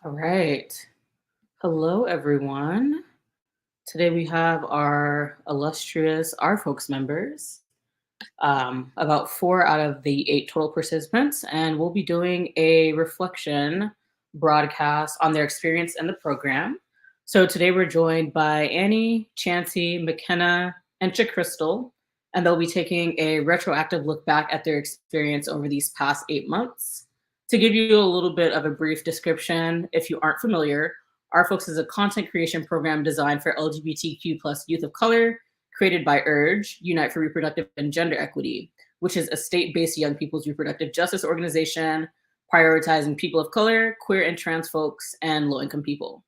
All right. Hello, everyone. Today we have our illustrious Our Folks members, about four out of the eight total participants, and we'll be doing a reflection broadcast on their experience in the program. So today we're joined by Annie, Chancey, McKenna, and Crystal, and they'll be taking a retroactive look back at their experience over these past 8 months. To give you a little bit of a brief description, if you aren't familiar, Our Folks is a content creation program designed for LGBTQ plus youth of color, created by URGE, Unite for Reproductive and Gender Equity, which is a state-based young people's reproductive justice organization prioritizing people of color, queer and trans folks, and low-income people.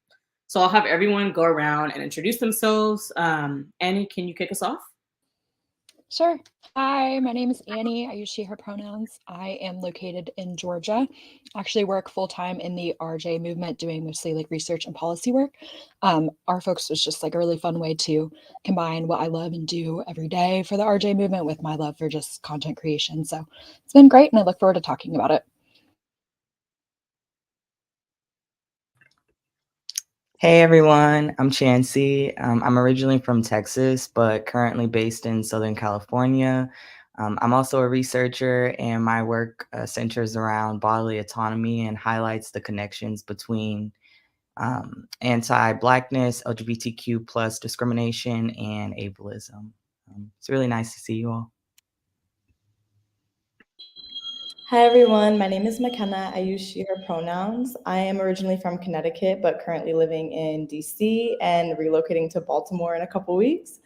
So I'll have everyone go around and introduce themselves. Annie, can you kick us off? Sure. Hi, my name is Annie. I use she, her pronouns. I am located in Georgia. I actually work full time in the RJ movement, doing mostly like research and policy work. Our folks was just like a really fun way to combine what I love and do every day for the RJ movement with my love for just content creation. So it's been great, and I look forward to talking about it. Hey everyone, I'm Chancey. I'm originally from Texas, but currently based in Southern California. I'm also a researcher, and my work centers around bodily autonomy and highlights the connections between anti-Blackness, LGBTQ plus discrimination, and ableism. It's really nice to see you all. Hi everyone, my name is McKenna. I use she, her pronouns. I am originally from Connecticut, but currently living in DC and relocating to Baltimore in a couple weeks.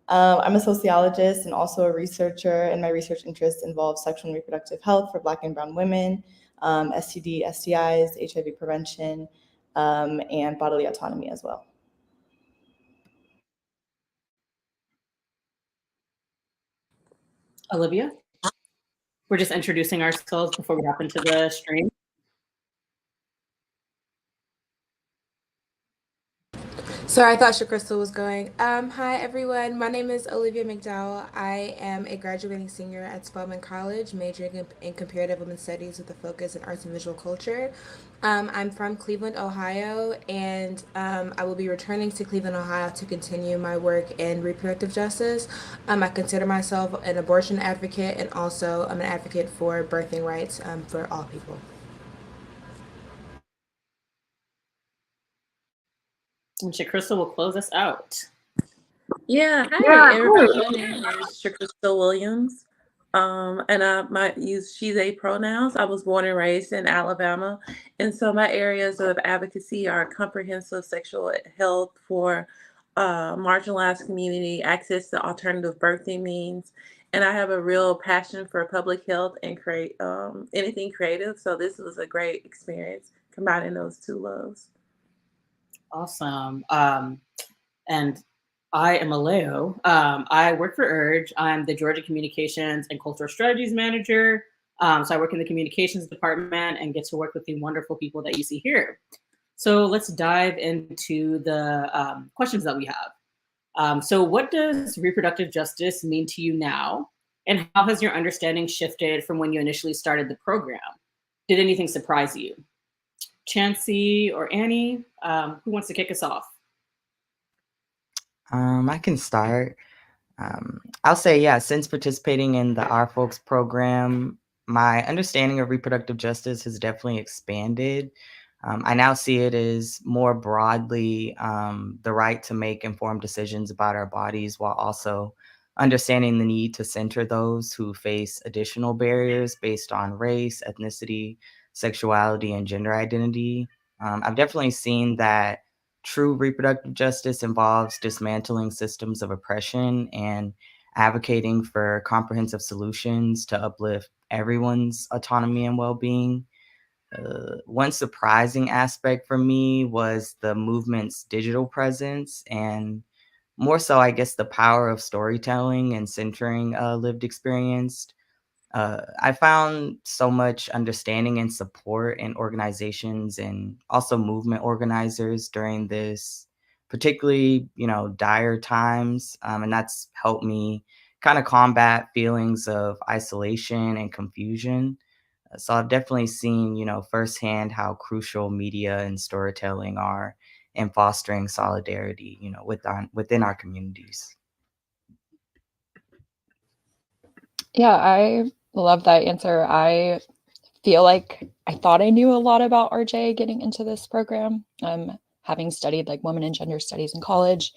I'm a sociologist and also a researcher, and my research interests involve sexual and reproductive health for Black and Brown women, STD, STIs, HIV prevention, and bodily autonomy as well. Olivia? We're just introducing ourselves before we hop into the stream. Sorry, I thought Crystal was going. Hi, everyone. My name is Olivia McDowell. I am a graduating senior at Spelman College, majoring in comparative women's studies with a focus in arts and visual culture. I'm from Cleveland, Ohio, and I will be returning to Cleveland, Ohio to continue my work in reproductive justice. I consider myself an abortion advocate, and also I'm an advocate for birthing rights for all people. And Crystal will close us out. Yeah, hi everybody. My name is Crystal Williams. And I use she, they pronouns. I was born and raised in Alabama. And so my areas of advocacy are comprehensive sexual health for marginalized community, access to alternative birthing means. And I have a real passion for public health and create anything creative. So this was a great experience combining those two loves. Awesome. And I am a Leo. I work for URGE. I'm the Georgia Communications and Cultural Strategies Manager. So I work in the communications department and get to work with the wonderful people that you see here. So let's dive into the questions that we have. So what does reproductive justice mean to you now? And how has your understanding shifted from when you initially started the program? Did anything surprise you? Chancey or Annie, who wants to kick us off? I can start. I'll say, yeah, since participating in the Our Folks program, my understanding of reproductive justice has definitely expanded. I now see it as more broadly the right to make informed decisions about our bodies, while also understanding the need to center those who face additional barriers based on race, ethnicity, sexuality, and gender identity. I've definitely seen that true reproductive justice involves dismantling systems of oppression and advocating for comprehensive solutions to uplift everyone's autonomy and well-being. One surprising aspect for me was the movement's digital presence, and more so, I guess, the power of storytelling and centering lived experience. I found so much understanding and support in organizations and also movement organizers during this particularly, dire times. And that's helped me kind of combat feelings of isolation and confusion. So I've definitely seen, firsthand how crucial media and storytelling are in fostering solidarity, within our communities. Yeah, I love that answer. I feel like I thought I knew a lot about RJ getting into this program, having studied like women and gender studies in college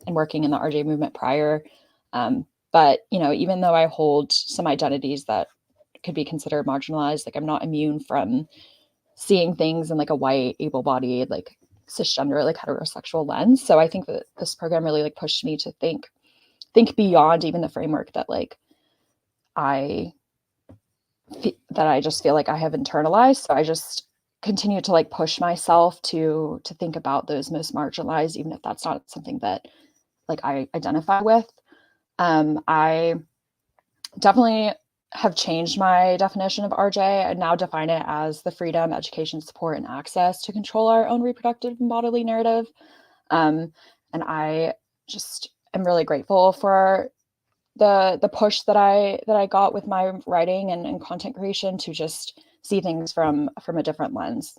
and working in the RJ movement prior. But even though I hold some identities that could be considered marginalized, like I'm not immune from seeing things in like a white, able-bodied, like cisgender, like heterosexual lens. So I think that this program really like pushed me to think beyond even the framework that like I just feel like I have internalized. So I just continue to like push myself to think about those most marginalized, even if that's not something that like I identify with. I definitely have changed my definition of RJ. I now define it as the freedom, education, support, and access to control our own reproductive and bodily narrative. And I just am really grateful for the push that I got with my writing and content creation to just see things from a different lens.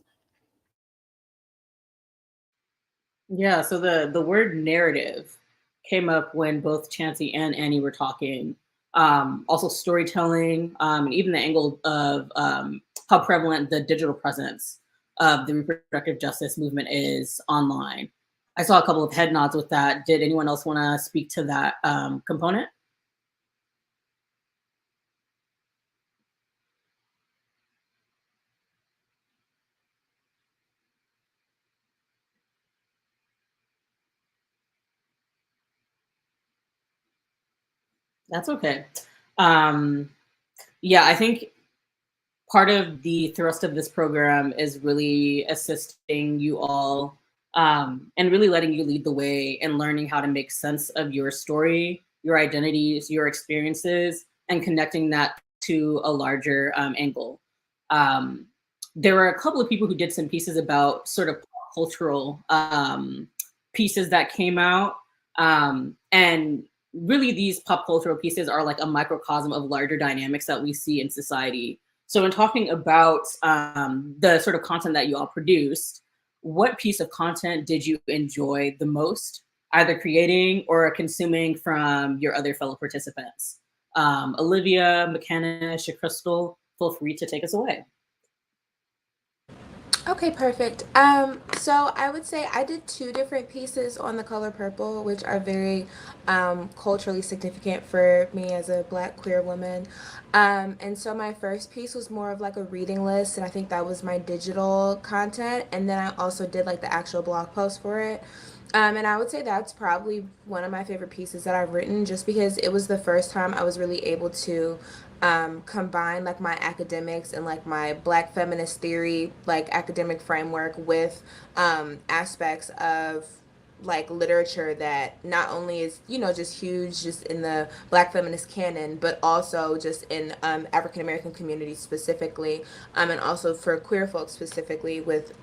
Yeah, so the word narrative came up when both Chancey and Annie were talking. Also storytelling, and even the angle of how prevalent the digital presence of the reproductive justice movement is online. I saw a couple of head nods with that. Did anyone else want to speak to that component? That's okay. Um, yeah, I think part of the thrust of this program is really assisting you all, and really letting you lead the way and learning how to make sense of your story, your identities, your experiences, and connecting that to a larger angle. Um, there were a couple of people who did some pieces about sort of cultural pieces that came out. And really, these pop cultural pieces are like a microcosm of larger dynamics that we see in society. So in talking about the sort of content that you all produced, what piece of content did you enjoy the most, either creating or consuming from your other fellow participants? Olivia, McKenna, Crystal, feel free to take us away. Okay, perfect. So I would say I did two different pieces on the color purple, which are very culturally significant for me as a Black queer woman. And so my first piece was more of like a reading list, and I think that was my digital content. And then I also did like the actual blog post for it. And I would say that's probably one of my favorite pieces that I've written, just because it was the first time I was really able to combine like my academics and like my Black feminist theory, like academic framework with aspects of like literature that not only is just huge just in the Black feminist canon, but also just in African American communities specifically, and also for queer folks specifically with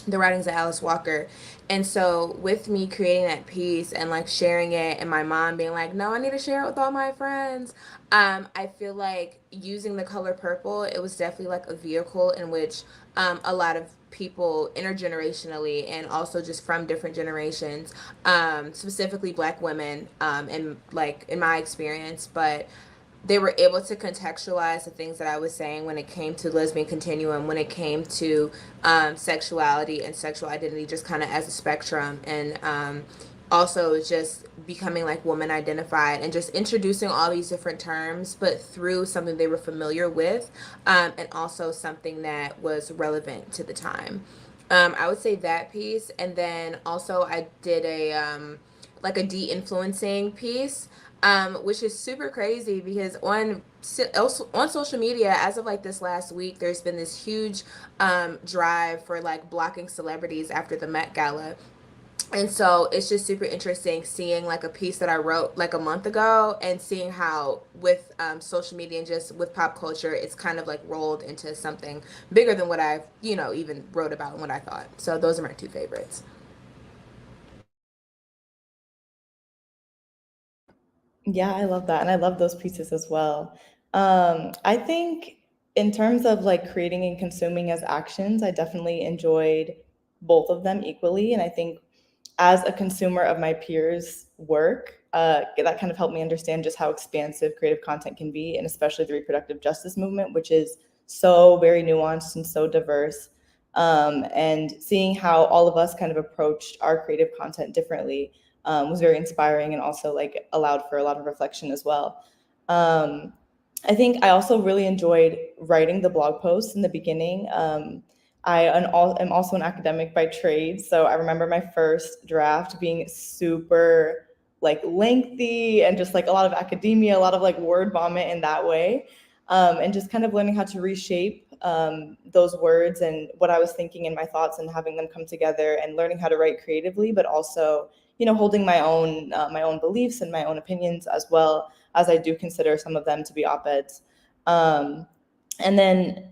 the writings of Alice Walker. And so with me creating that piece and like sharing it and my mom being like, no, I need to share it with all my friends. I feel like using the color purple, it was definitely like a vehicle in which a lot of people intergenerationally and also just from different generations, specifically Black women, and like in my experience, but they were able to contextualize the things that I was saying when it came to lesbian continuum, when it came to sexuality and sexual identity, just kind of as a spectrum, and also just becoming like woman identified and just introducing all these different terms, but through something they were familiar with, and also something that was relevant to the time. I would say that piece, and then also I did a like a de-influencing piece, which is super crazy because on social media, as of like this last week, there's been this huge drive for like blocking celebrities after the Met Gala. And so it's just super interesting seeing like a piece that I wrote like a month ago and seeing how with social media and just with pop culture, it's kind of like rolled into something bigger than what I, even wrote about and what I thought. So those are my two favorites. Yeah, I love that. And I love those pieces as well. I think in terms of like creating and consuming as actions, I definitely enjoyed both of them equally. And I think as a consumer of my peers' work, that kind of helped me understand just how expansive creative content can be, and especially the reproductive justice movement, which is so very nuanced and so diverse. And seeing how all of us kind of approached our creative content differently was very inspiring, and also like allowed for a lot of reflection as well. I think I also really enjoyed writing the blog posts in the beginning. I am also an academic by trade, so I remember my first draft being super like lengthy and just like a lot of academia, a lot of like word vomit in that way, and just kind of learning how to reshape those words and what I was thinking and my thoughts, and having them come together, and learning how to write creatively, but also holding my own beliefs and my own opinions, as well as I do consider some of them to be op-eds. And then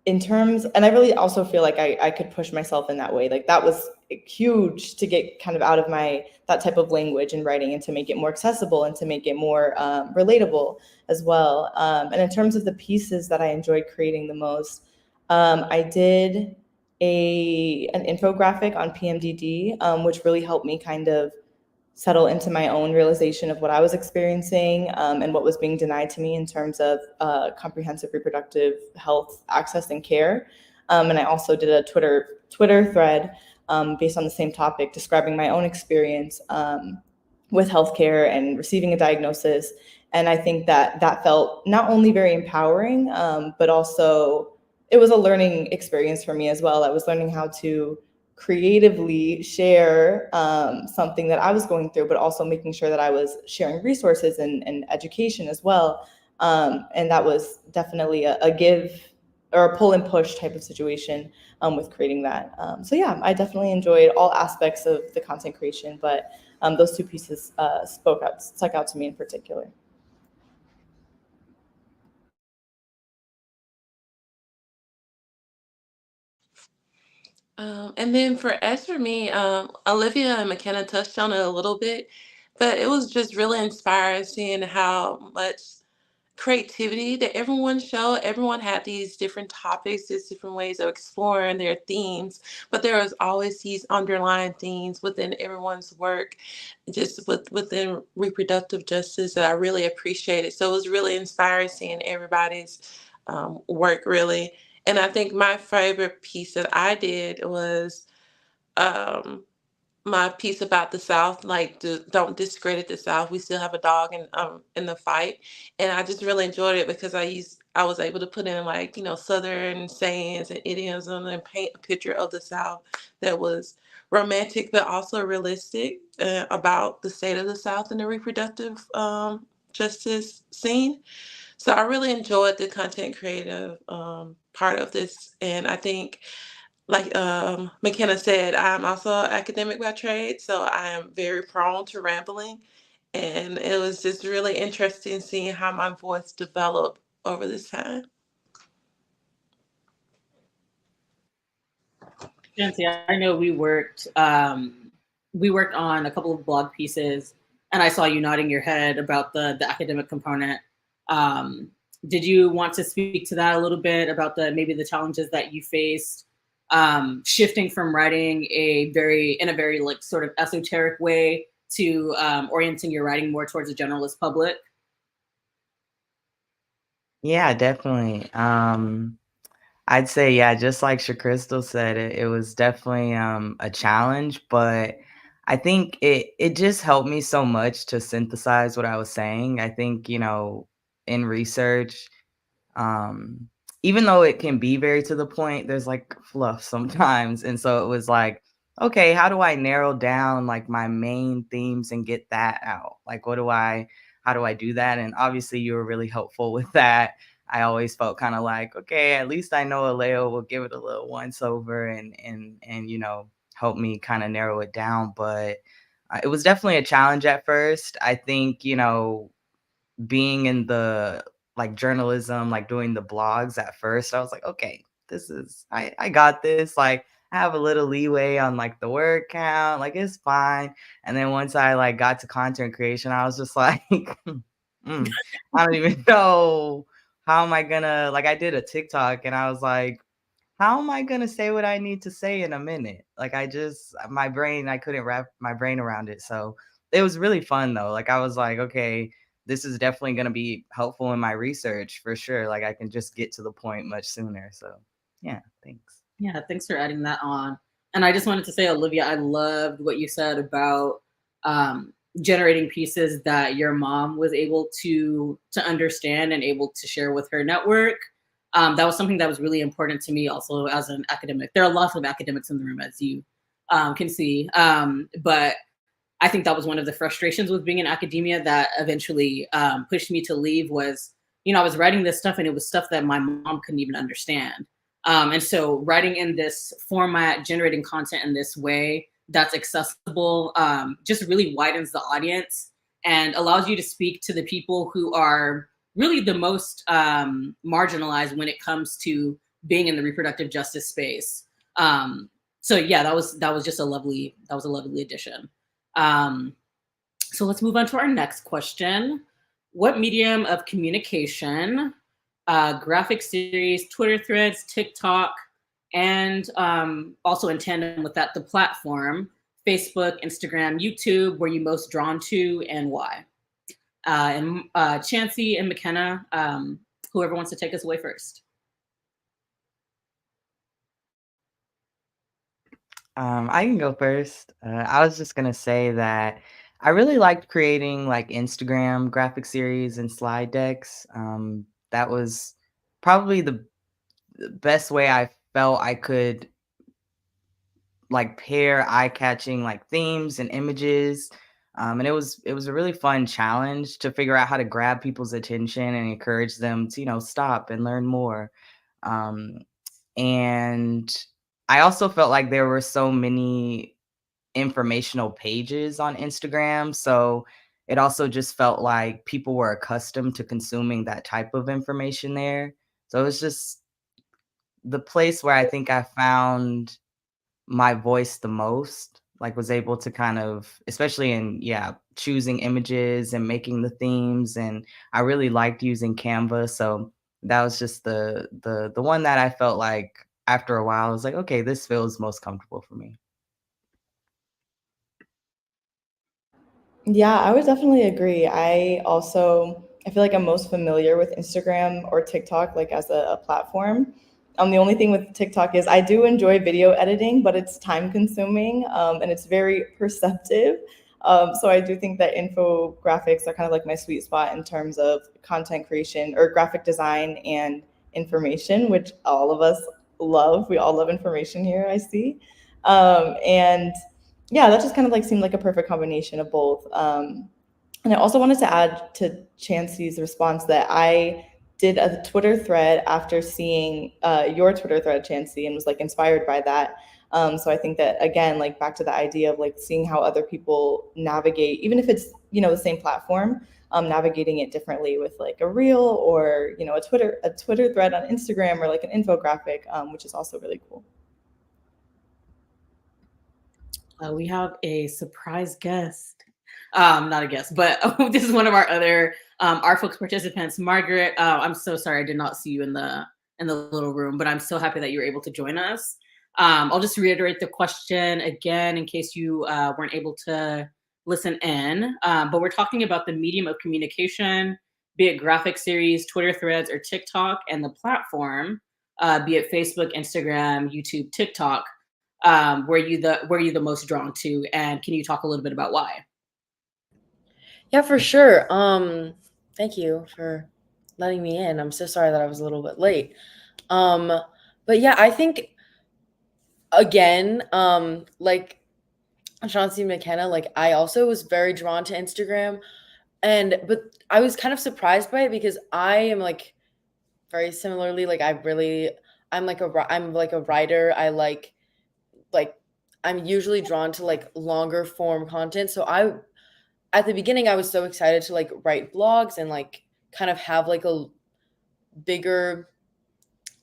and I really also feel like I could push myself in that way. Like that was huge to get kind of out of that type of language and writing, and to make it more accessible, and to make it more relatable as well. And in terms of the pieces that I enjoyed creating the most, I did an infographic on PMDD, which really helped me kind of settle into my own realization of what I was experiencing, and what was being denied to me in terms of comprehensive reproductive health access and care. And I also did a Twitter thread based on the same topic, describing my own experience with healthcare and receiving a diagnosis. And I think that felt not only very empowering, but also it was a learning experience for me as well. I was learning how to creatively share something that I was going through, but also making sure that I was sharing resources and education as well. And that was definitely a give or a pull and push type of situation with creating that. So yeah, I definitely enjoyed all aspects of the content creation, but those two pieces stuck out to me in particular. And then as for me, Olivia and McKenna touched on it a little bit, but it was just really inspiring seeing how much creativity that everyone showed. Everyone had these different topics, these different ways of exploring their themes, but there was always these underlying themes within everyone's work, just within reproductive justice, that I really appreciated. So it was really inspiring seeing everybody's work, really. And I think my favorite piece that I did was um, my piece about the South, like don't discredit the South. We still have a dog in the fight, and I just really enjoyed it because I was able to put in like Southern sayings and idioms and paint a picture of the South that was romantic but also realistic about the state of the South and the reproductive justice scene. So I really enjoyed the content creative part of this, and I think like McKenna said, I'm also an academic by trade, so I am very prone to rambling. And it was just really interesting seeing how my voice developed over this time. Nancy, I know we worked on a couple of blog pieces, and I saw you nodding your head about the academic component. Did you want to speak to that a little bit about maybe the challenges that you faced shifting from writing in a very like sort of esoteric way to orienting your writing more towards a generalist public? Yeah, definitely. I'd say, yeah, just like Crystal said, it was definitely a challenge, but I think it just helped me so much to synthesize what I was saying. I think, in research, um, even though it can be very to the point, there's like fluff sometimes. And so it was like, okay, how do I narrow down like my main themes and get that out? Like, how do I do that? And obviously you were really helpful with that. I always felt kind of like, okay, at least I know Aleo will give it a little once over and help me kind of narrow it down. But it was definitely a challenge at first. I think, being in the like journalism, like doing the blogs at first, I was like, okay, I got this. Like I have a little leeway on like the word count, like it's fine. And then once I like got to content creation, I was just like, I don't even know how am I gonna, like, I did a TikTok and I was like, how am I gonna say what I need to say in a minute? Like, I couldn't wrap my brain around it. So it was really fun though. Like, I was like, okay, this is definitely gonna be helpful in my research for sure. Like, I can just get to the point much sooner. So yeah, thanks. Yeah, thanks for adding that on. And I just wanted to say, Olivia, I loved what you said about generating pieces that your mom was able to understand and able to share with her network. That was something that was really important to me also as an academic. There are lots of academics in the room, as you can see. But I think that was one of the frustrations with being in academia that eventually pushed me to leave was, I was writing this stuff and it was stuff that my mom couldn't even understand. And so writing in this format, generating content in this way that's accessible, just really widens the audience and allows you to speak to the people who are really the most marginalized when it comes to being in the reproductive justice space. So yeah, that was just a lovely addition. So let's move on to our next question. What medium of communication, graphic series, Twitter threads, TikTok, and also in tandem with that, the platform, Facebook, Instagram, YouTube, were you most drawn to and why? And Chancey and McKenna, whoever wants to take us away first. I can go first. I was just gonna say that I really liked creating like Instagram graphic series and slide decks. That was probably the best way I felt I could like pair eye-catching like themes and images. And it was a really fun challenge to figure out how to grab people's attention and encourage them to, stop and learn more. Um, and I also felt like there were so many informational pages on Instagram. So it also just felt like people were accustomed to consuming that type of information there. So it was just the place where I think I found my voice the most, like was able to kind of, especially in, yeah, choosing images and making the themes. And I really liked using Canva. So that was just the one that I felt like after a while, I was like, okay, this feels most comfortable for me. Yeah, I would definitely agree. I feel like I'm most familiar with Instagram or TikTok, like as a platform. The only thing with TikTok is I do enjoy video editing, but it's time consuming, and it's very perceptive. So I do think that infographics are kind of like my sweet spot in terms of content creation or graphic design and information, which all of us love. We all love information here, I see. And yeah, that just kind of like seemed like a perfect combination of both. And I also wanted to add to Chancey's response that I did a Twitter thread after seeing your Twitter thread, Chancey, and was like inspired by that. So I think that again, like back to the idea of like seeing how other people navigate, even if it's the same platform, navigating it differently with like a reel or a Twitter thread on Instagram or like an infographic, which is also really cool. We have a surprise guest. Not a guest, but this is one of our other our folks participants, Margaret. I'm so sorry I did not see you in the little room, but I'm so happy that you were able to join us. I'll just reiterate the question again in case you weren't able to listen in. But we're talking about the medium of communication, be it graphic series, Twitter threads, or TikTok, and the platform, be it Facebook, Instagram, YouTube, TikTok. Were you the most drawn to, and can you talk a little bit about why? Yeah, for sure. Thank you for letting me in. I'm so sorry that I was a little bit late. But yeah, I think again, like Chauncey McKenna, like I also was very drawn to Instagram, but I was kind of surprised by it because I am like very similarly like I'm like a writer. I like I'm usually drawn to like longer form content. So I at the beginning I was so excited to like write blogs and like kind of have like a bigger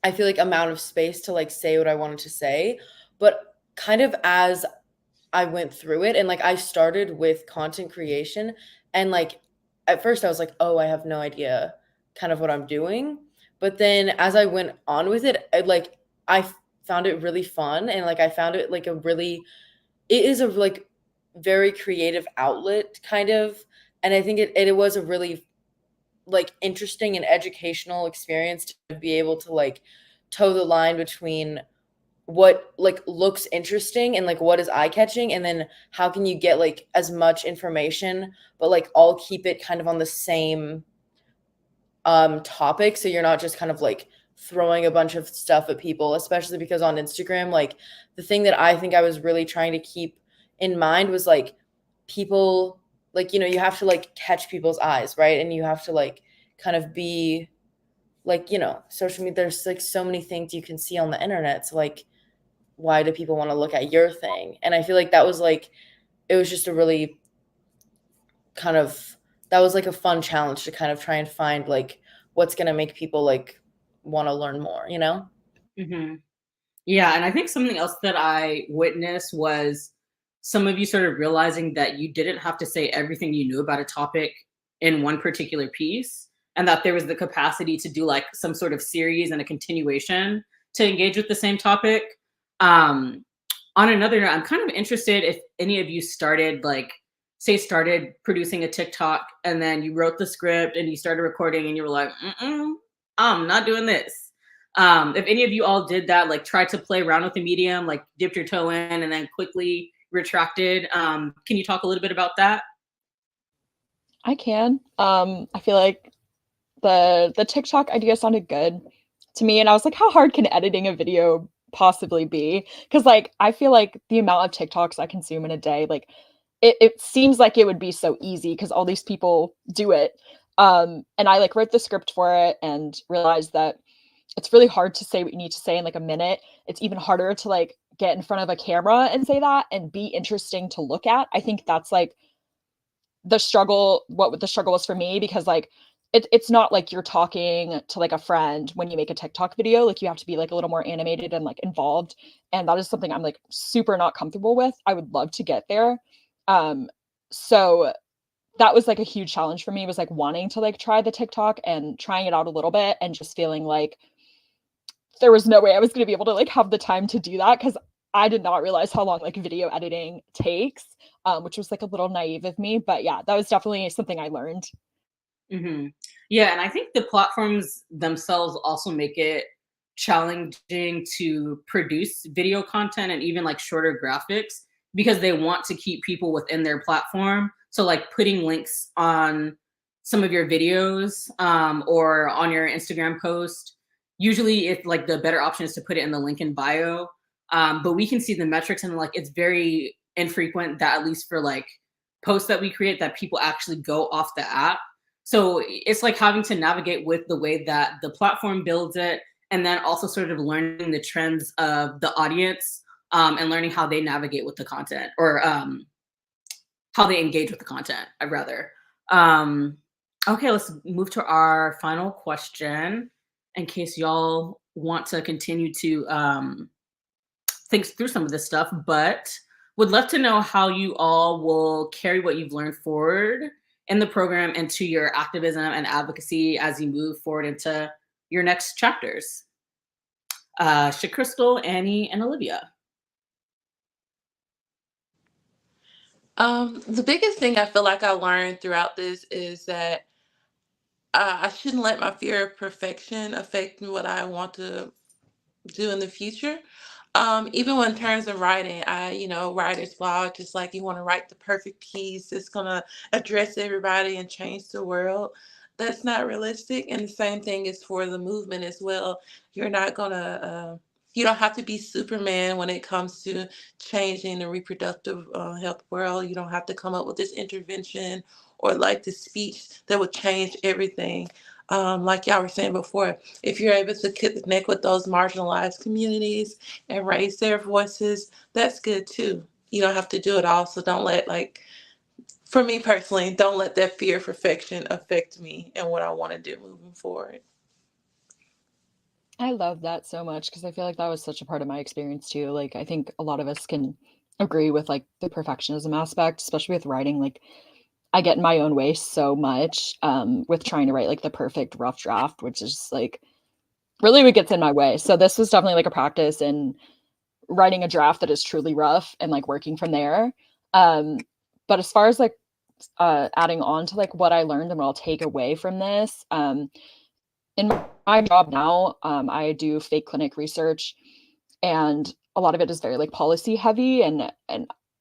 I feel like amount of space to like say what I wanted to say. But kind of as I went through it and like I started with content creation and like at first I was like, "Oh, I have no idea kind of what I'm doing." But then as I went on with it, I found it really fun, and like I found it like it is a like very creative outlet kind of, and I think it was a really like interesting and educational experience to be able to like toe the line between what like looks interesting and like what is eye catching, and then how can you get like as much information but like all keep it kind of on the same topic, so you're not just kind of like throwing a bunch of stuff at people, especially because on Instagram, like the thing that I think I was really trying to keep in mind was like people, like, you know, you have to like catch people's eyes, right? And you have to like kind of be like, you know, social media, there's like so many things you can see on the internet, so like why do people want to look at your thing? And I feel like that was like, it was just a really kind of, that was like a fun challenge to kind of try and find like what's going to make people like want to learn more, you know? Mm-hmm. Yeah, and I think something else that I witnessed was some of you sort of realizing that you didn't have to say everything you knew about a topic in one particular piece, and that there was the capacity to do like some sort of series and a continuation to engage with the same topic. Um, on another note, I'm kind of interested if any of you started like, say, started producing a TikTok and then you wrote the script and you started recording and you were like, I'm not doing this. If any of you all did that, like tried to play around with the medium, like dipped your toe in and then quickly retracted, can you talk a little bit about that? I can. I feel like the TikTok idea sounded good to me, and I was like, how hard can editing a video possibly be? Because like I feel like the amount of TikToks I consume in a day, like it seems like it would be so easy because all these people do it. And I like wrote the script for it and realized that it's really hard to say what you need to say in like a minute. It's even harder to like get in front of a camera and say that and be interesting to look at. I think that's like the struggle, what the struggle was for me, because like it's not like you're talking to like a friend when you make a TikTok video. Like you have to be like a little more animated and like involved. And that is something I'm like super not comfortable with. I would love to get there. Um, so that was like a huge challenge for me, was like wanting to like try the TikTok and trying it out a little bit and just feeling like there was no way I was going to be able to like have the time to do that, because I did not realize how long like video editing takes, which was like a little naive of me. But yeah, that was definitely something I learned. Mm-hmm. Yeah, and I think the platforms themselves also make it challenging to produce video content and even like shorter graphics because they want to keep people within their platform. So like putting links on some of your videos or on your Instagram post, usually it's like the better option is to put it in the link in bio. But we can see the metrics and like it's very infrequent that at least for like posts that we create that people actually go off the app. So it's like having to navigate with the way that the platform builds it, and then also sort of learning the trends of the audience and learning how they navigate with the content, or how they engage with the content, I'd rather. Okay, let's move to our final question in case y'all want to continue to think through some of this stuff, but would love to know how you all will carry what you've learned forward in the program into your activism and advocacy as you move forward into your next chapters. Crystal, Annie, and Olivia. The biggest thing I feel like I learned throughout this is that I shouldn't let my fear of perfection affect what I want to do in the future. Even when in terms of writing, writer's block, just like you want to write the perfect piece that's gonna address everybody and change the world. That's not realistic. And the same thing is for the movement as well. You're not gonna, you don't have to be Superman when it comes to changing the reproductive health world. You don't have to come up with this intervention or like this speech that would change everything. Like y'all were saying before, if you're able to connect with those marginalized communities and raise their voices, that's good too. You don't have to do it all. So don't let, like, for me personally, don't let that fear of perfection affect me and what I want to do moving forward. I love that so much because I feel like that was such a part of my experience too. Like I think a lot of us can agree with like the perfectionism aspect, especially with writing. Like I get in my own way so much with trying to write like the perfect rough draft, which is like really what gets in my way. So this was definitely like a practice in writing a draft that is truly rough and like working from there. But as far as like adding on to like what I learned and what I'll take away from this, in my job now, I do fake clinic research, and a lot of it is very like policy heavy. And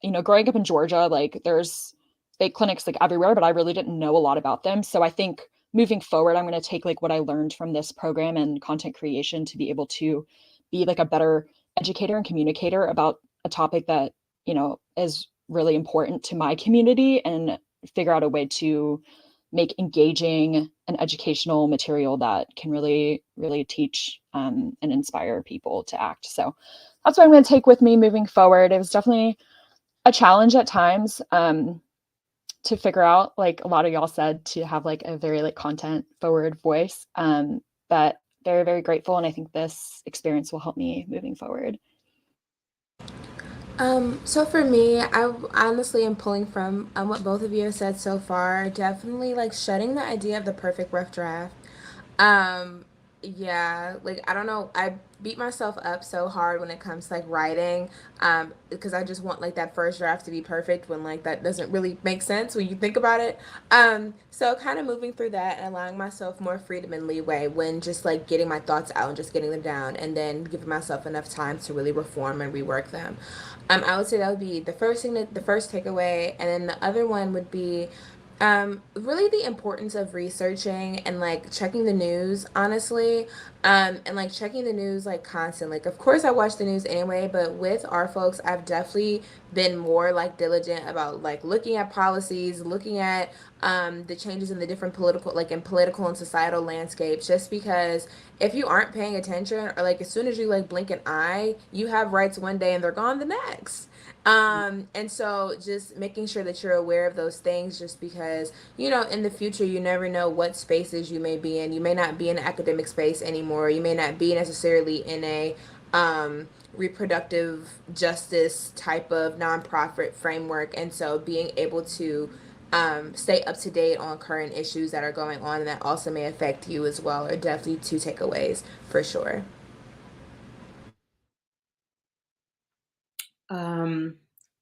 you know, growing up in Georgia, like there's fake clinics like everywhere, but I really didn't know a lot about them. So I think moving forward, I'm going to take like what I learned from this program and content creation to be able to be like a better educator and communicator about a topic that, you know, is really important to my community, and figure out a way to make engaging and educational material that can really, really teach and inspire people to act. So that's what I'm going to take with me moving forward. It was definitely a challenge at times to figure out, like a lot of y'all said, to have like a very like content forward voice. But very, very grateful. And I think this experience will help me moving forward. So for me, I honestly am pulling from what both of you have said so far. Definitely like shutting the idea of the perfect rough draft. Um, yeah, like I don't know, I beat myself up so hard when it comes to like writing, because I just want like that first draft to be perfect when like that doesn't really make sense when you think about it. So kind of moving through that and allowing myself more freedom and leeway when just like getting my thoughts out and just getting them down, and then giving myself enough time to really reform and rework them. I would say that would be the first thing, the first takeaway, and then the other one would be really the importance of researching and like checking the news, honestly, and like checking the news like constantly. Like, of course, I watch the news anyway, but with our folks, I've definitely been more like diligent about like looking at policies, looking at the changes in the different political, like in political and societal landscapes, just because if you aren't paying attention, or like as soon as you like blink an eye, you have rights one day and they're gone the next. And so just making sure that you're aware of those things, just because, you know, in the future, you never know what spaces you may be in. You may not be in an academic space anymore. You may not be necessarily in a reproductive justice type of nonprofit framework. And so being able to stay up to date on current issues that are going on and that also may affect you as well are definitely two takeaways for sure.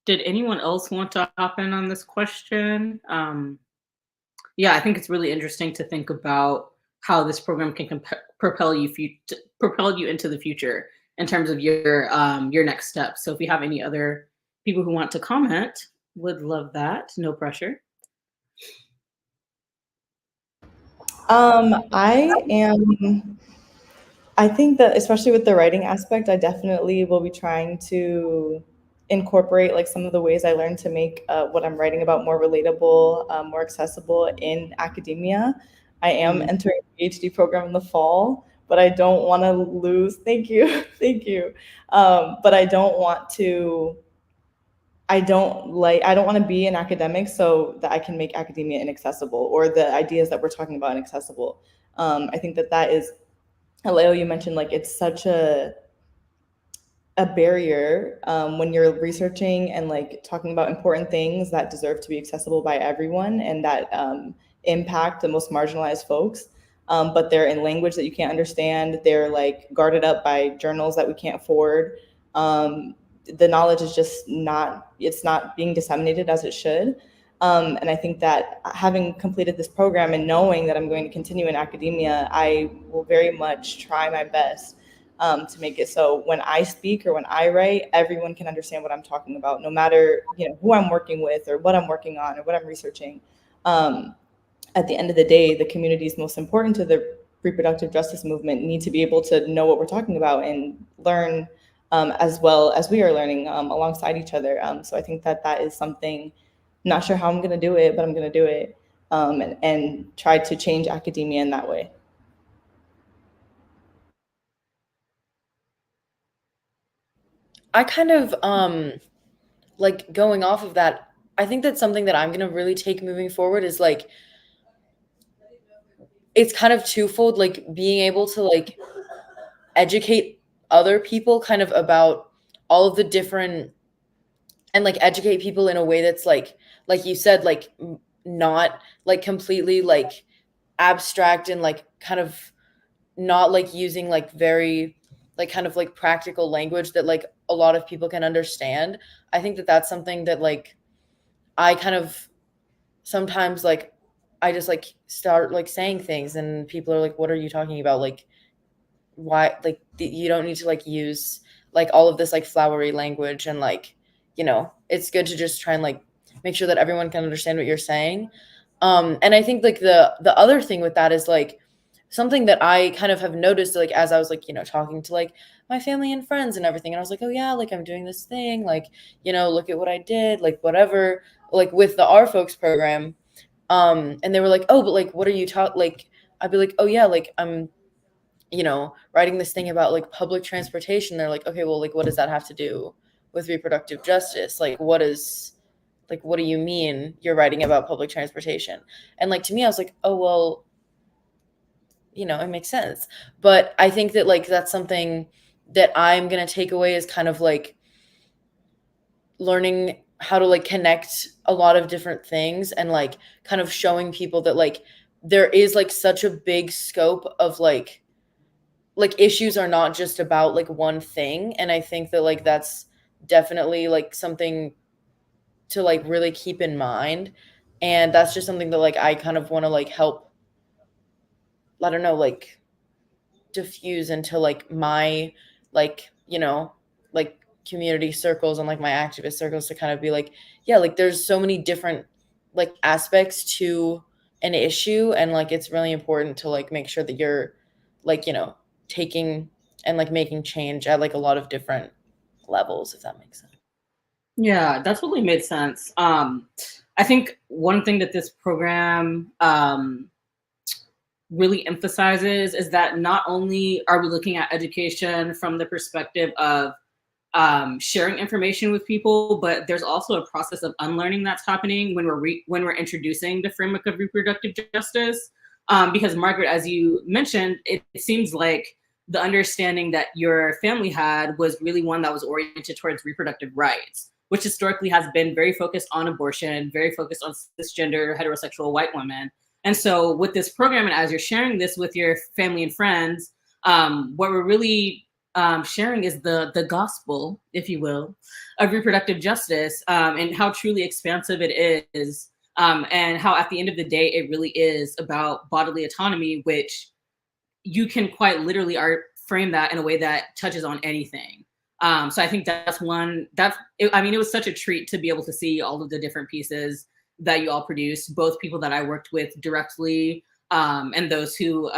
Did anyone else want to hop in on this question? Yeah, I think it's really interesting to think about how this program can propel you into the future in terms of your next steps. So if you have any other people who want to comment, would love that. No pressure. I think that especially with the writing aspect, I definitely will be trying to incorporate like some of the ways I learned to make what I'm writing about more relatable, more accessible in academia. I am entering a PhD program in the fall, but I don't want to lose. Thank you, thank you. But I don't want to. I don't want to be an academic so that I can make academia inaccessible, or the ideas that we're talking about inaccessible. I think that is, Aleo, you mentioned like it's such a barrier when you're researching and like talking about important things that deserve to be accessible by everyone, and that impact the most marginalized folks. But they're in language that you can't understand. They're like guarded up by journals that we can't afford. The knowledge is just it's not being disseminated as it should. And I think that having completed this program and knowing that I'm going to continue in academia, I will very much try my best to make it so when I speak or when I write, everyone can understand what I'm talking about, no matter, you know, who I'm working with or what I'm working on or what I'm researching. At the end of the day, the communities most important to the reproductive justice movement need to be able to know what we're talking about and learn as well as we are learning alongside each other. So I think that is something, not sure how I'm going to do it, but I'm going to do it and try to change academia in that way. I kind of like going off of that, I think that's something that I'm going to really take moving forward is like it's kind of twofold, like being able to like educate other people kind of about all of the different, and like educate people in a way that's like you said, like not like completely like abstract and like kind of not like using like very like kind of like practical language that like a lot of people can understand. I think that that's something that like I kind of sometimes like I just like start like saying things and people are like, what are you talking about? Like, why, like you don't need to like use like all of this like flowery language, and like, it's good to just try and like make sure that everyone can understand what you're saying. And I think like the other thing with that is like something that I kind of have noticed, like as I was like, talking to like my family and friends and everything, and I was like, oh yeah, like I'm doing this thing, like, look at what I did, like whatever, like with the Our Folks program. And they were like, oh, but like what are you like I'd be like, oh yeah, like I'm writing this thing about like public transportation. They're like, okay, well, like what does that have to do with reproductive justice? Like what do you mean you're writing about public transportation? And like to me, I was like, oh well, it makes sense. But I think that like that's something that I'm gonna take away is kind of like learning how to like connect a lot of different things, and like kind of showing people that like there is like such a big scope of like issues are not just about like one thing. And I think that like that's definitely like something to like really keep in mind. And that's just something that like I kind of want to like help, I don't know, like diffuse into like my like like community circles and like my activist circles, to kind of be like, yeah, like there's so many different like aspects to an issue, and like it's really important to like make sure that you're like taking and like making change at like a lot of different levels, if that makes sense. Yeah, that totally made sense. I think one thing that this program really emphasizes is that not only are we looking at education from the perspective of sharing information with people, but there's also a process of unlearning that's happening when we're introducing the framework of reproductive justice. Because Margaret, as you mentioned, it seems like the understanding that your family had was really one that was oriented towards reproductive rights, which historically has been very focused on abortion, very focused on cisgender, heterosexual white women. And so with this program, and as you're sharing this with your family and friends, what we're really sharing is the gospel, if you will, of reproductive justice, and how truly expansive it is, and how at the end of the day, it really is about bodily autonomy, which you can quite literally frame that in a way that touches on anything. So I think that's one, it was such a treat to be able to see all of the different pieces that you all produced, both people that I worked with directly, and those who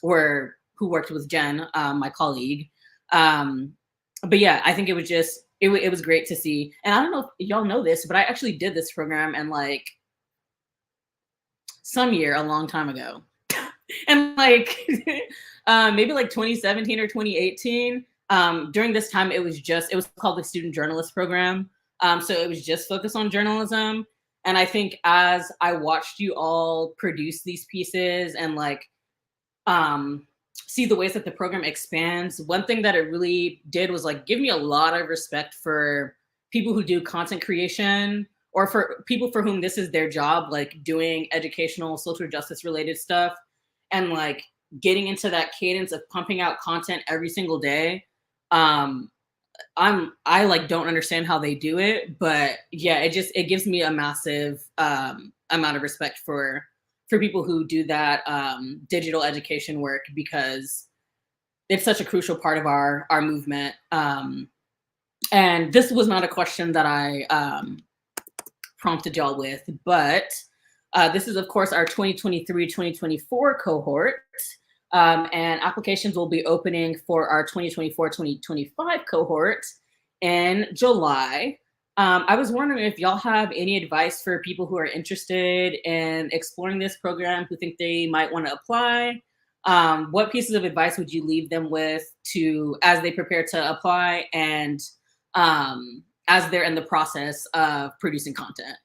worked with Jen, my colleague. But yeah, I think it was just, it was great to see. And I don't know if y'all know this, but I actually did this program in like some year, a long time ago. And like maybe like 2017 or 2018. During this time, it was called the Student Journalist Program. So it was just focused on journalism. And I think as I watched you all produce these pieces and like see the ways that the program expands, one thing that it really did was like give me a lot of respect for people who do content creation, or for people for whom this is their job, like doing educational, social justice related stuff, and like getting into that cadence of pumping out content every single day. I like don't understand how they do it, but yeah, it gives me a massive amount of respect for people who do that digital education work, because it's such a crucial part of our movement. And this was not a question that I prompted y'all with, but this is of course our 2023-2024 cohort. And applications will be opening for our 2024-2025 cohort in July. I was wondering if y'all have any advice for people who are interested in exploring this program, who think they might want to apply. What pieces of advice would you leave them with as they prepare to apply, and as they're in the process of producing content?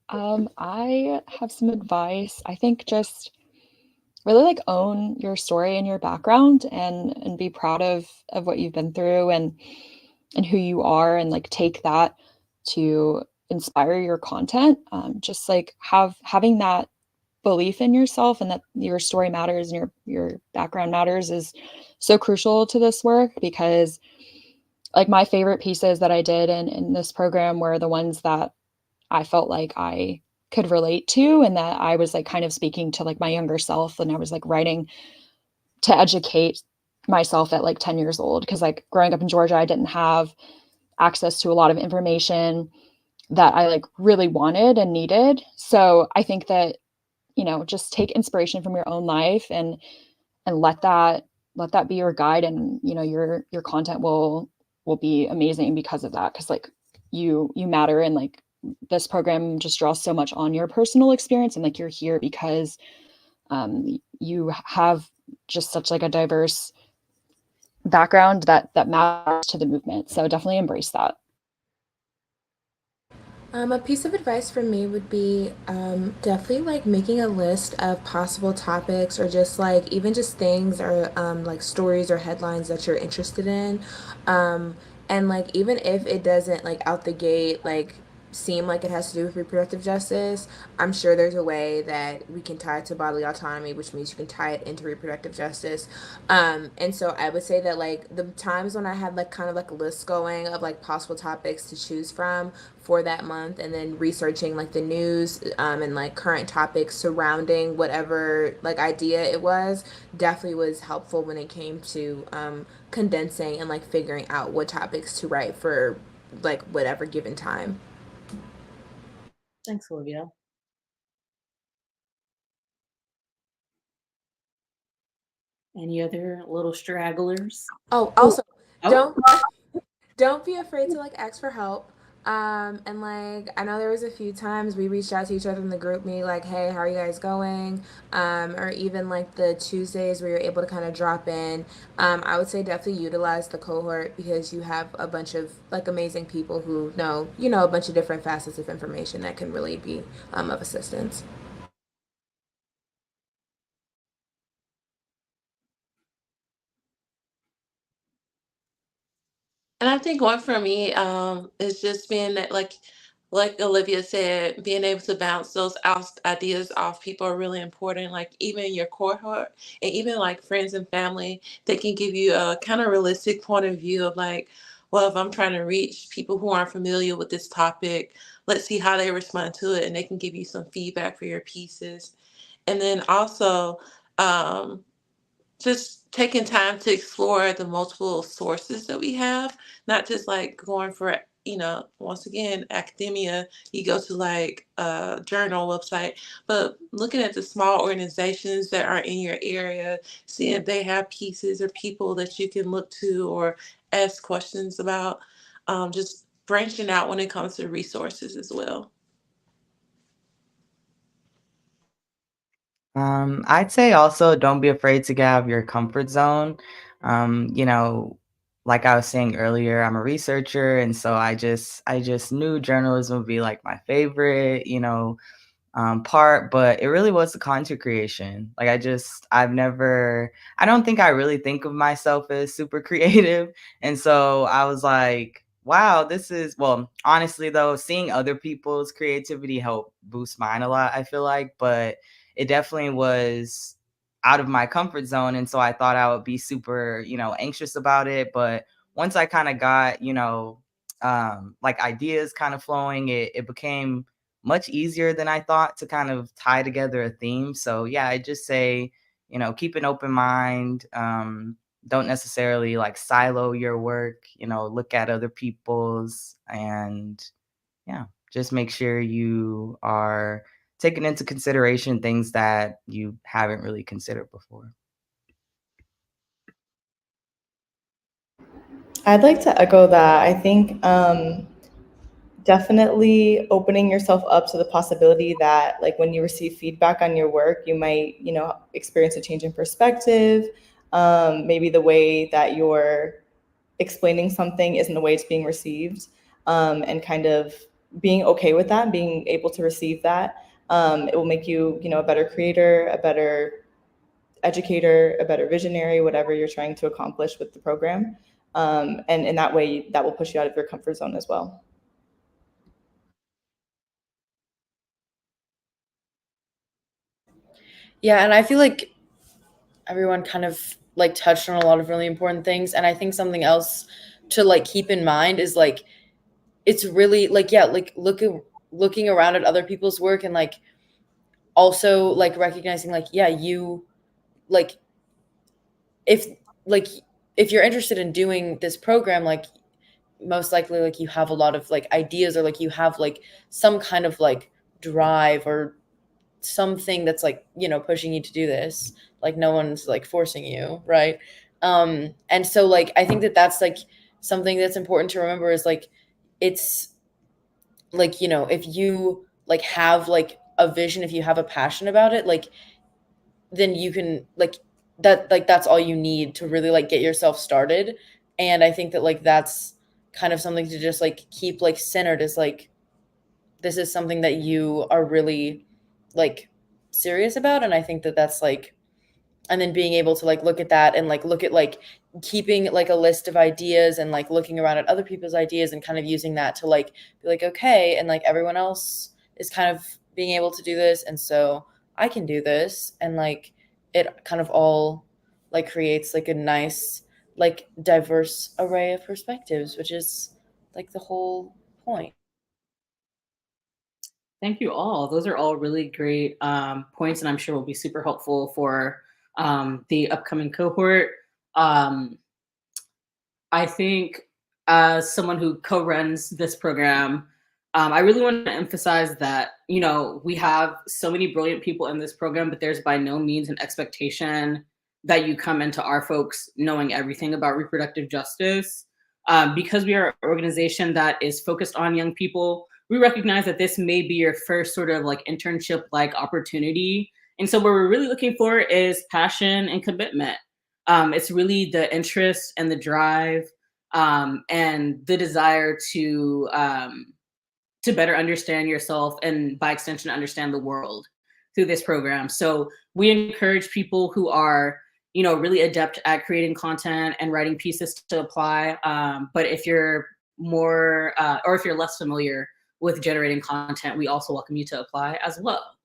I have some advice. I think just really like own your story and your background, and be proud of what you've been through and who you are, and like take that to inspire your content. Just like having that belief in yourself and that your story matters and your background matters is so crucial to this work, because like my favorite pieces that I did in this program were the ones that I felt like I could relate to, and that I was like kind of speaking to like my younger self, and I was like writing to educate myself at like 10 years old, because like growing up in Georgia, I didn't have access to a lot of information that I like really wanted and needed. So I think that, you know, just take inspiration from your own life and let that be your guide, and you know your content will be amazing because of that, because like you matter, and like this program just draws so much on your personal experience, and like you're here because you have just such like a diverse background that matters to the movement. So definitely embrace that. A piece of advice from me would be definitely like making a list of possible topics, or just like even just things, or like stories or headlines that you're interested in. Um, and like even if it doesn't like out the gate like seem like it has to do with reproductive justice, I'm sure there's a way that we can tie it to bodily autonomy, which means you can tie it into reproductive justice. And so I would say that like the times when I had like kind of like a list going of like possible topics to choose from for that month, and then researching like the news and like current topics surrounding whatever like idea it was, definitely was helpful when it came to condensing and like figuring out what topics to write for like whatever given time. Thanks, Olivia. Any other little stragglers? Oh, also, Oh. don't be afraid to like ask for help. And like I know there was a few times we reached out to each other in the group meet, like, hey, how are you guys going? Or even like the Tuesdays where you're able to kind of drop in. I would say definitely utilize the cohort, because you have a bunch of like amazing people who know, you know, a bunch of different facets of information that can really be of assistance. And I think one for me is just being that, like Olivia said, being able to bounce those ideas off people are really important. Like even your cohort and even like friends and family, they can give you a kind of realistic point of view of like, well, if I'm trying to reach people who aren't familiar with this topic, let's see how they respond to it, and they can give you some feedback for your pieces. And then also, um, just taking time to explore the multiple sources that we have, not just like going for, once again, academia, you go to like a journal website, but looking at the small organizations that are in your area, seeing if they have pieces or people that you can look to or ask questions about, just branching out when it comes to resources as well. I'd say also don't be afraid to get out of your comfort zone. You know, like I was saying earlier, I'm a researcher, and so I just knew journalism would be like my favorite, part, but it really was the content creation. Like I don't think I really think of myself as super creative. And so I was like, wow, well, honestly though, seeing other people's creativity helped boost mine a lot, I feel like, but it definitely was out of my comfort zone. And so I thought I would be super, anxious about it. But once I kind of got, like ideas kind of flowing, it became much easier than I thought to kind of tie together a theme. So yeah, I just say, keep an open mind. Don't necessarily like silo your work, look at other people's, and yeah, just make sure you are taking into consideration things that you haven't really considered before. I'd like to echo that. I think definitely opening yourself up to the possibility that like when you receive feedback on your work, you might, experience a change in perspective. Maybe the way that you're explaining something isn't the way it's being received, and kind of being okay with that, being able to receive that. It will make you, a better creator, a better educator, a better visionary, whatever you're trying to accomplish with the program. And in that way, that will push you out of your comfort zone as well. Yeah, and I feel like everyone kind of like touched on a lot of really important things, and I think something else to like keep in mind is like it's really like yeah, like looking around at other people's work and like also like recognizing like yeah, you like if like if you're interested in doing this program, like most likely like you have a lot of like ideas or like you have like some kind of like drive or something that's like pushing you to do this, like no one's like forcing you, right? And so like I think that that's like something that's important to remember is like it's like if you like have like a vision, if you have a passion about it, like then you can like that's all you need to really like get yourself started. And I think that like that's kind of something to just like keep like centered is like this is something that you are really like serious about. And I think that that's like and then being able to like look at that and like look at like keeping like a list of ideas and like looking around at other people's ideas and kind of using that to like be like okay, and like everyone else is kind of being able to do this, and so I can do this, and like it kind of all like creates like a nice like diverse array of perspectives, which is like the whole point. Thank you all. Those are all really great points, and I'm sure will be super helpful for the upcoming cohort. Um, I think as someone who co-runs this program, I really want to emphasize that, we have so many brilliant people in this program, but there's by no means an expectation that you come into our folks knowing everything about reproductive justice. Because we are an organization that is focused on young people, we recognize that this may be your first sort of like internship like opportunity. And so what we're really looking for is passion and commitment. It's really the interest and the drive and the desire to better understand yourself and by extension understand the world through this program. So we encourage people who are really adept at creating content and writing pieces to apply. But if you're more or if you're less familiar with generating content, we also welcome you to apply as well.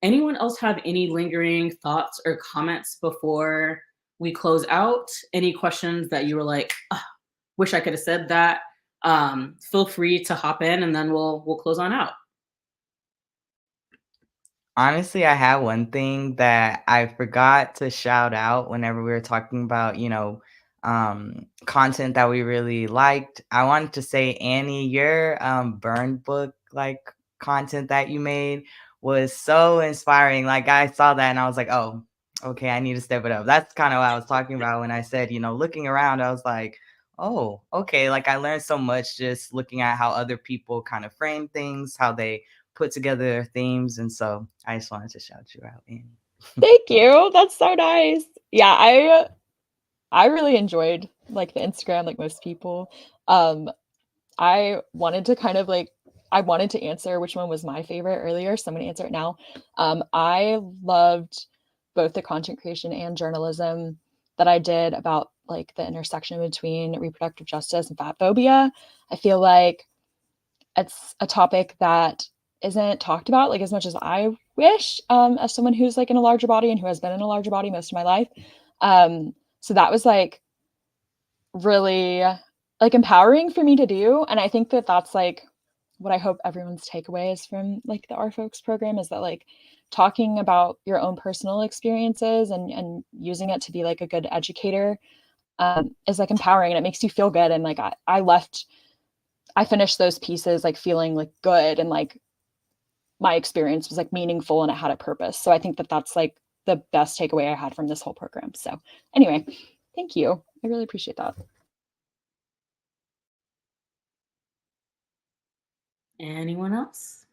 Anyone else have any lingering thoughts or comments before we close out? Any questions that you were like, wish I could have said that? Feel free to hop in and then we'll close on out. Honestly, I have one thing that I forgot to shout out whenever we were talking about, content that we really liked. I wanted to say, Annie, your burn book like content that you made was so inspiring. Like I saw that and I was like, oh, okay, I need to step it up. That's kind of what I was talking about when I said, looking around, I was like, oh, okay. Like I learned so much just looking at how other people kind of frame things, how they put together their themes. And so I just wanted to shout you out, Annie. Thank you. That's so nice. Yeah, I really enjoyed like the Instagram, like most people. I wanted to kind of like I wanted to answer which one was my favorite earlier, so I'm gonna answer it now. I loved both the content creation and journalism that I did about like the intersection between reproductive justice and fat phobia. I feel like it's a topic that isn't talked about like as much as I wish, as someone who's like in a larger body and who has been in a larger body most of my life. So that was like really like empowering for me to do. And I think that that's like what I hope everyone's takeaway is from like the Our Folks program is that like talking about your own personal experiences and using it to be like a good educator is like empowering and it makes you feel good. And like I finished those pieces like feeling like good and like my experience was like meaningful and it had a purpose. So I think that that's like the best takeaway I had from this whole program. So anyway, thank you. I really appreciate that. Anyone else?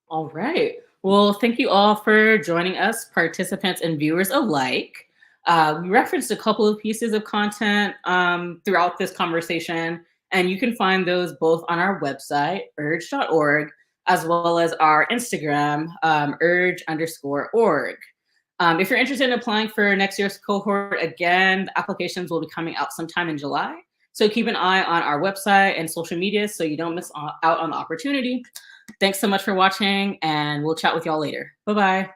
All right. Well, thank you all for joining us, participants and viewers alike. We referenced a couple of pieces of content throughout this conversation, and you can find those both on our website, urge.org, as well as our Instagram, urge_org. If you're interested in applying for next year's cohort, again, the applications will be coming out sometime in July. So keep an eye on our website and social media so you don't miss out on the opportunity. Thanks so much for watching, and we'll chat with y'all later. Bye-bye.